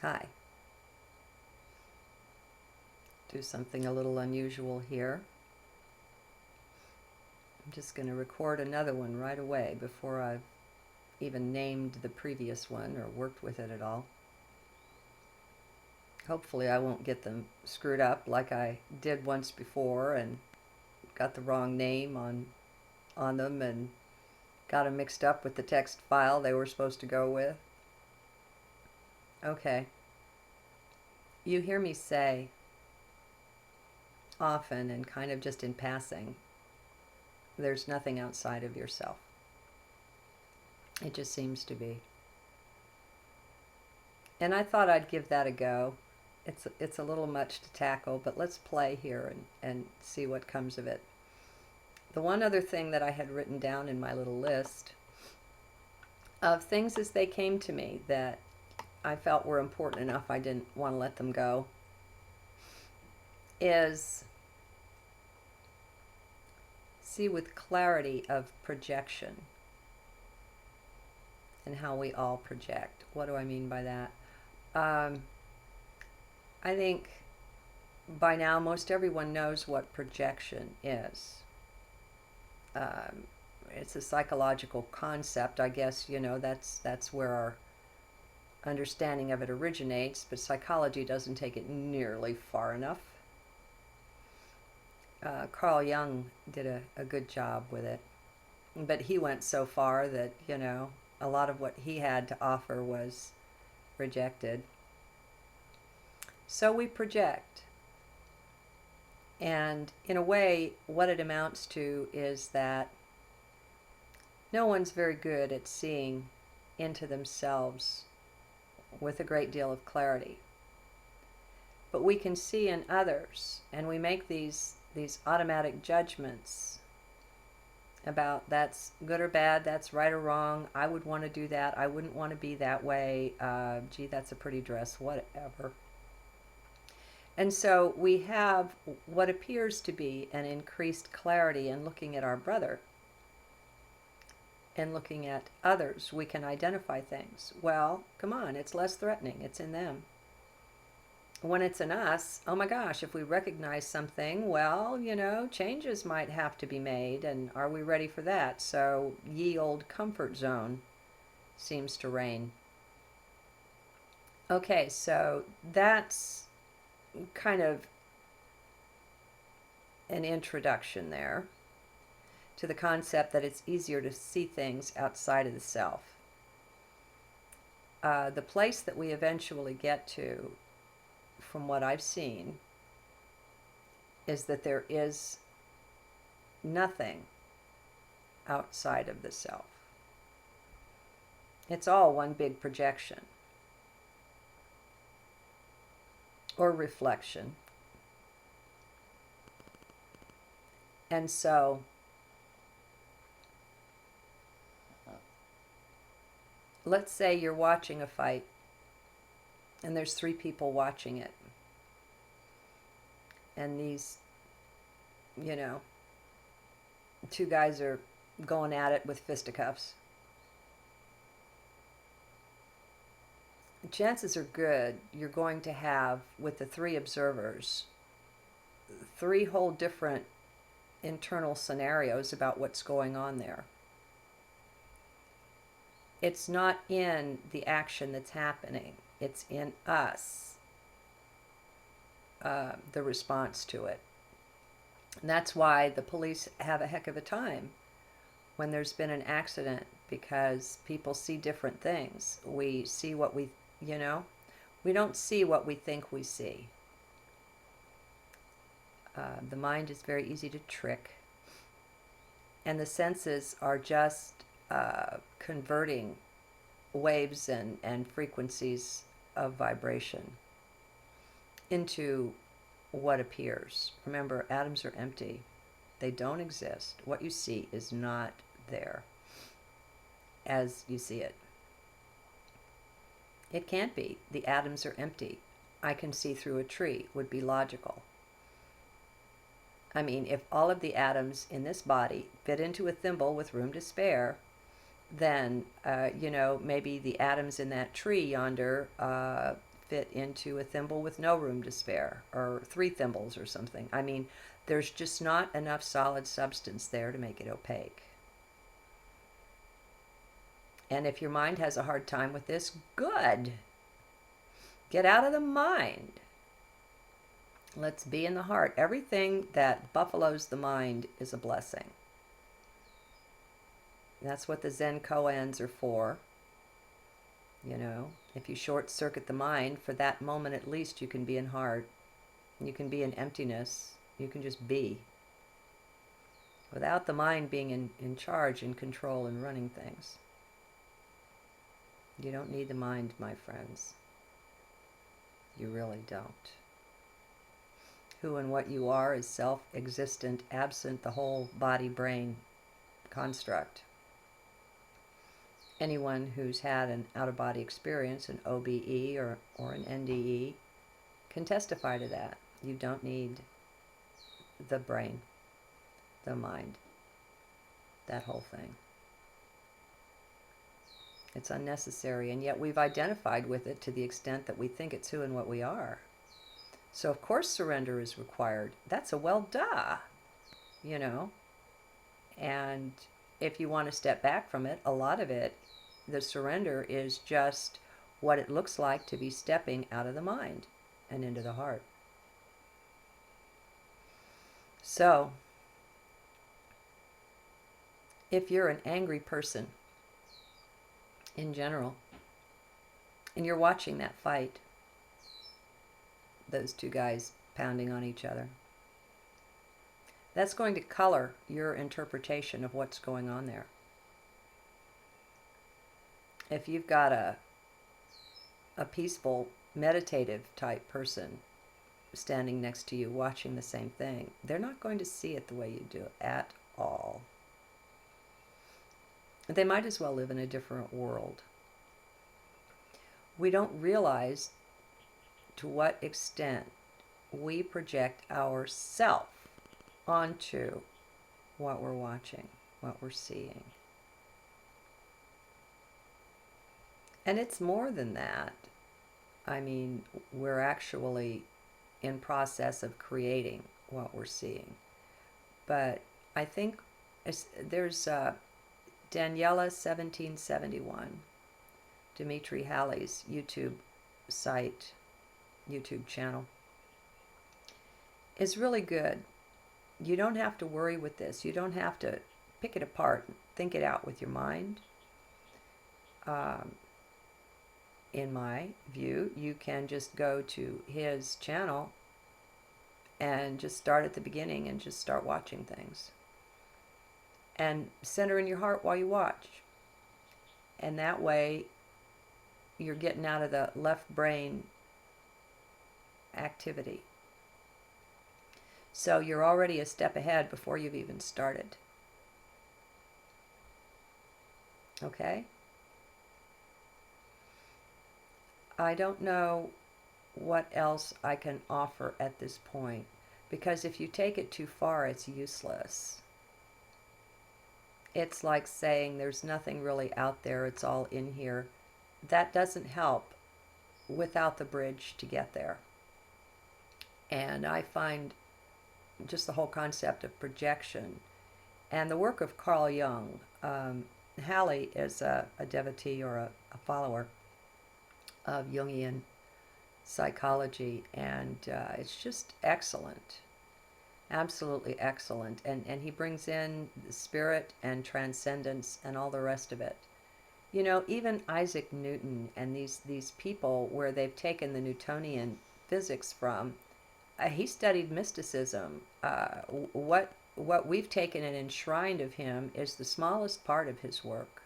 Hi. Do something a little unusual here. I'm just going to record another one right away before I've even named the previous one or worked with it at all. Hopefully I won't get them screwed up like I did once before and got the wrong name on them and got them mixed up with the text file they were supposed to go with. Okay. You hear me say often and kind of just in passing, there's nothing outside of yourself. It just seems to be. And I thought I'd give that a go. It's a little much to tackle, but let's play here and see what comes of it. The one other thing that I had written down in my little list of things as they came to me that I felt were important enough I didn't want to let them go is see with clarity of projection and how we all project. What do I mean by that? I think by now most everyone knows what projection is. It's a psychological concept, I guess. That's where our understanding of it originates, but psychology doesn't take it nearly far enough. Carl Jung did a good job with it, but he went so far that a lot of what he had to offer was rejected. So we project. And in a way, what it amounts to is that no one's very good at seeing into themselves with a great deal of clarity. But we can see in others, and we make these automatic judgments about that's good or bad, that's right or wrong, I would want to do that, I wouldn't want to be that way, gee, that's a pretty dress, whatever. And so we have what appears to be an increased clarity in looking at our brother and looking at others. We can identify things. Well, come on, it's less threatening. It's in them. When it's in us, oh my gosh, if we recognize something, well, changes might have to be made, and are we ready for that? So ye old comfort zone seems to reign. Okay, so that's kind of an introduction there to the concept that it's easier to see things outside of the self. The place that we eventually get to, from what I've seen, is that there is nothing outside of the self. It's all one big projection or reflection. And so let's say you're watching a fight and there's 3 people watching it. And these, 2 guys are going at it with fisticuffs. Chances are good you're going to have, with the 3 observers, 3 whole different internal scenarios about what's going on there. It's not in the action that's happening. It's in us, the response to it. And that's why the police have a heck of a time when there's been an accident, because people see different things. We see what we don't see what we think we see. The mind is very easy to trick. And the senses are just converting waves and frequencies of vibration into what appears. Remember, atoms are empty. They don't exist. What you see is not there as you see it. It can't be. The atoms are empty. I can see through a tree would be logical. I mean, if all of the atoms in this body fit into a thimble with room to spare, then, maybe the atoms in that tree yonder fit into a thimble with no room to spare, or 3 thimbles or something. I mean, there's just not enough solid substance there to make it opaque. And if your mind has a hard time with this, good. Get out of the mind. Let's be in the heart. Everything that buffaloes the mind is a blessing. That's what the Zen koans are for. You know, if you short circuit the mind, for that moment at least, you can be in heart. You can be in emptiness. You can just be. Without the mind being in charge, in control, and running things. You don't need the mind, my friends. You really don't. Who and what you are is self-existent, absent the whole body-brain construct. Anyone who's had an out-of-body experience, an OBE or an NDE, can testify to that. You don't need the brain, the mind, that whole thing. It's unnecessary, and yet we've identified with it to the extent that we think it's who and what we are. So of course surrender is required. That's a well duh, you know. And if you want to step back from it, a lot of it, the surrender is just what it looks like to be stepping out of the mind and into the heart. So, if you're an angry person in general, and you're watching that fight, those 2 guys pounding on each other, that's going to color your interpretation of what's going on there. If you've got a peaceful, meditative type person standing next to you watching the same thing, they're not going to see it the way you do at all. They might as well live in a different world. We don't realize to what extent we project ourself onto what we're watching, what we're seeing. And it's more than that. I mean, we're actually in process of creating what we're seeing. But I think there's Daniela 1771, Dimitri Halley's YouTube site, YouTube channel, is really good. You don't have to worry with this. You don't have to pick it apart and think it out with your mind. In my view, you can just go to his channel and just start at the beginning and just start watching things. And center in your heart while you watch. And that way, you're getting out of the left brain activity. So you're already a step ahead before you've even started. Okay? I don't know what else I can offer at this point, because if you take it too far, it's useless. It's like saying there's nothing really out there, it's all in here. That doesn't help without the bridge to get there. And I find just the whole concept of projection and the work of Carl Jung. Halley is a devotee or a follower of Jungian psychology, and it's just excellent, absolutely excellent. And he brings in the spirit and transcendence and all the rest of it. You know, even Isaac Newton and these people where they've taken the Newtonian physics from, he studied mysticism. What we've taken and enshrined of him is the smallest part of his work.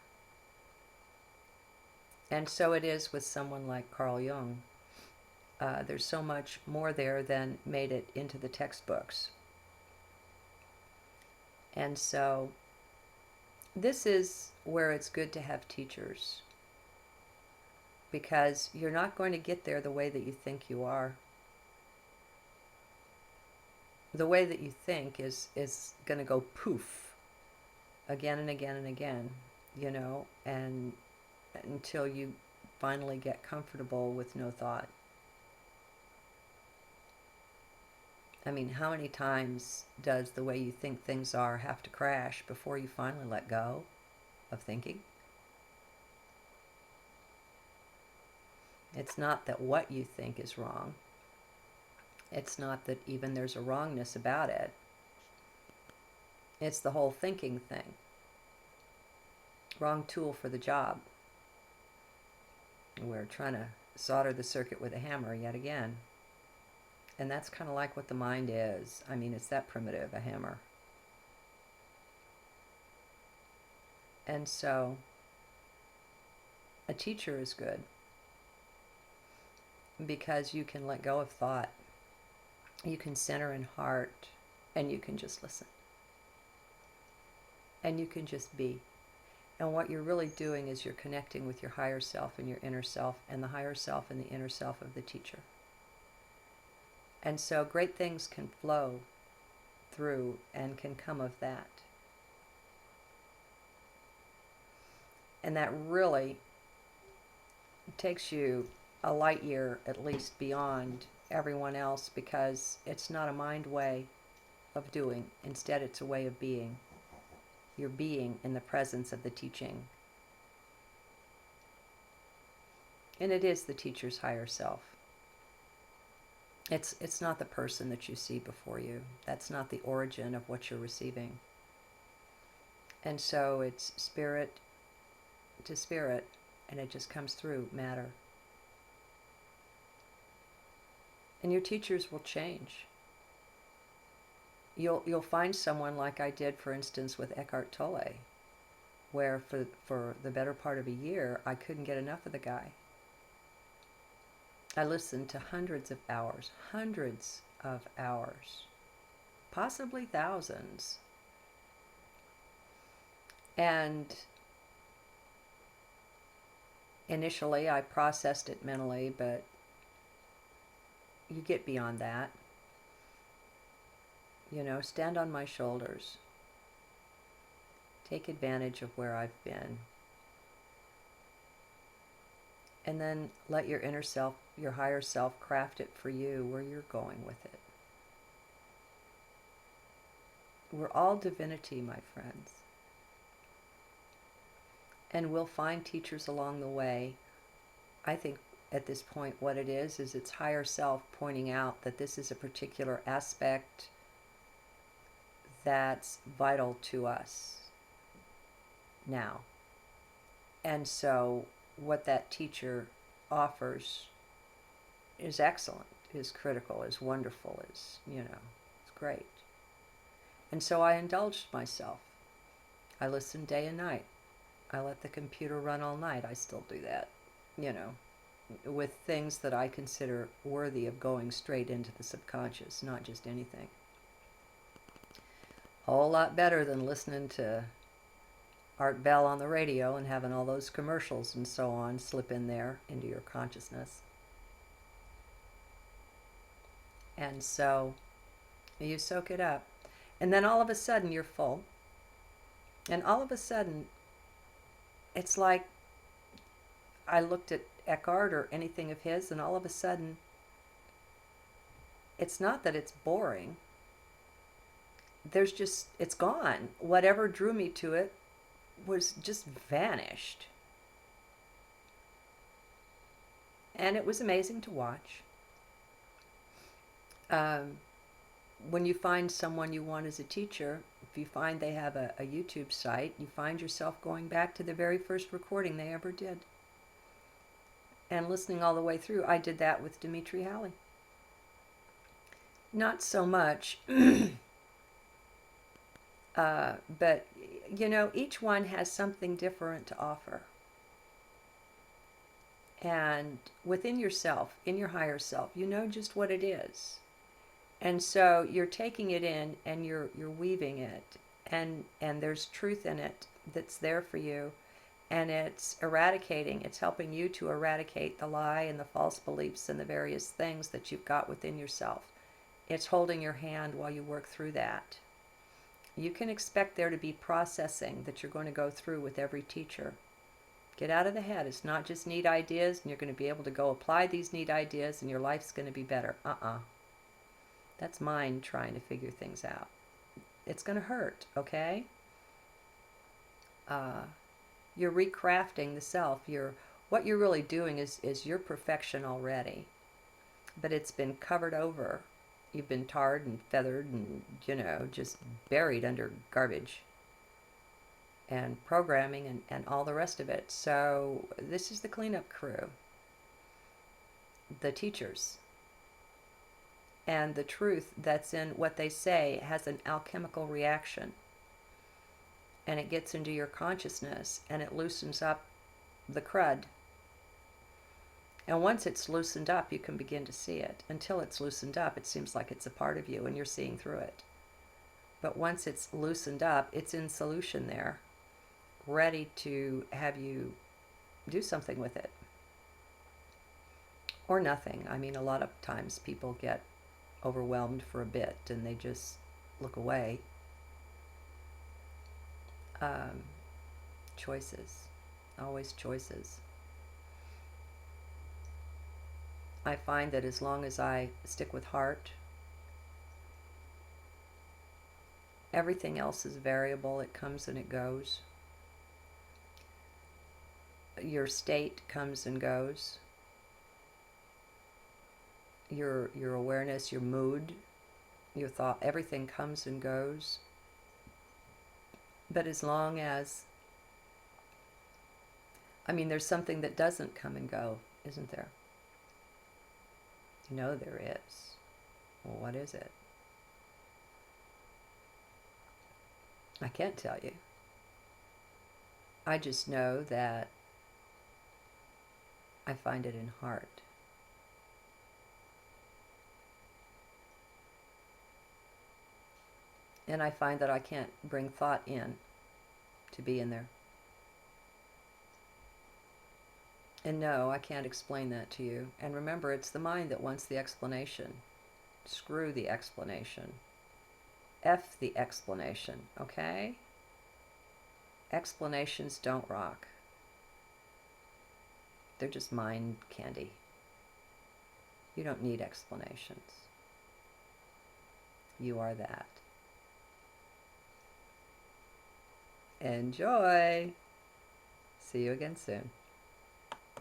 And so it is with someone like Carl Jung. There's so much more there than made it into the textbooks. And so this is where it's good to have teachers, because you're not going to get there the way that you think you are. The way that you think is going to go poof again and again and again, you know, and until you finally get comfortable with no thought I mean, how many times does the way you think things are have to crash before you finally let go of thinking? It's not that what you think is wrong. It's not that even there's a wrongness about it. It's the whole thinking thing. Wrong tool for the job. We're trying to solder the circuit with a hammer yet again. And that's kind of like what the mind is. I mean, it's that primitive, a hammer. And so, a teacher is good because you can let go of thought. You can center in heart, and you can just listen. And you can just be. And what you're really doing is you're connecting with your higher self and your inner self, and the higher self and the inner self of the teacher. And so great things can flow through and can come of that. And that really takes you a light year at least beyond everyone else, because it's not a mind way of doing. Instead, it's a way of being. You're being in the presence of the teaching. And it is the teacher's higher self. It's not the person that you see before you. That's not the origin of what you're receiving. And so it's spirit to spirit, and it just comes through matter. And your teachers will change. You'll find someone like I did, for instance, with Eckhart Tolle, where for the better part of a year, I couldn't get enough of the guy. I listened to hundreds of hours, possibly thousands. And initially I processed it mentally, but you get beyond that. Stand on my shoulders. Take advantage of where I've been. And then let your inner self, your higher self, craft it for you where you're going with it. We're all divinity, my friends. And we'll find teachers along the way. I think at this point what it is it's higher self pointing out that this is a particular aspect that's vital to us now. And so what that teacher offers is excellent, is critical, is wonderful, is, it's great. And so I indulged myself. I listened day and night. I let the computer run all night. I still do that, with things that I consider worthy of going straight into the subconscious, not just anything. A whole lot better than listening to Art Bell on the radio and having all those commercials and so on slip in there into your consciousness. And so you soak it up. And then all of a sudden you're full. And all of a sudden it's like I looked at Eckhart or anything of his, and all of a sudden it's not that it's boring. It's gone. Whatever drew me to it was just vanished. And it was amazing to watch. When you find someone you want as a teacher, if you find they have a YouTube site, you find yourself going back to the very first recording they ever did and listening all the way through. I did that with Dimitri Halley. Not so much, but each one has something different to offer. And within yourself, in your higher self, you know just what it is. And so you're taking it in and you're weaving it, and there's truth in it that's there for you, and it's helping you to eradicate the lie and the false beliefs and the various things that you've got within yourself. It's holding your hand while you work through that. You can expect there to be processing that you're going to go through with every teacher. Get out of the head. It's not just neat ideas and you're going to be able to go apply these neat ideas and your life's going to be better. That's mind trying to figure things out. It's going to hurt, okay? You're recrafting the self. What you're really doing is your perfection already, but it's been covered over. You've been tarred and feathered and, just buried under garbage and programming and all the rest of it. So this is the cleanup crew, the teachers. And the truth that's in what they say has an alchemical reaction. And it gets into your consciousness and it loosens up the crud. And once it's loosened up, you can begin to see it. Until it's loosened up, it seems like it's a part of you and you're seeing through it. But once it's loosened up, it's in solution there, ready to have you do something with it. Or nothing. I mean, a lot of times people get overwhelmed for a bit and they just look away. Choices. Always choices. I find that as long as I stick with heart, everything else is variable. It comes and it goes. Your state comes and goes. Your awareness, your mood, your thought, everything comes and goes. But as long as, there's something that doesn't come and go, isn't there? There is. Well, what is it? I can't tell you. I just know that I find it in heart. And I find that I can't bring thought in to be in there. And no, I can't explain that to you. And remember, it's the mind that wants the explanation. Screw the explanation. F the explanation, okay? Explanations don't rock. They're just mind candy. You don't need explanations. You are that. Enjoy! See you again soon.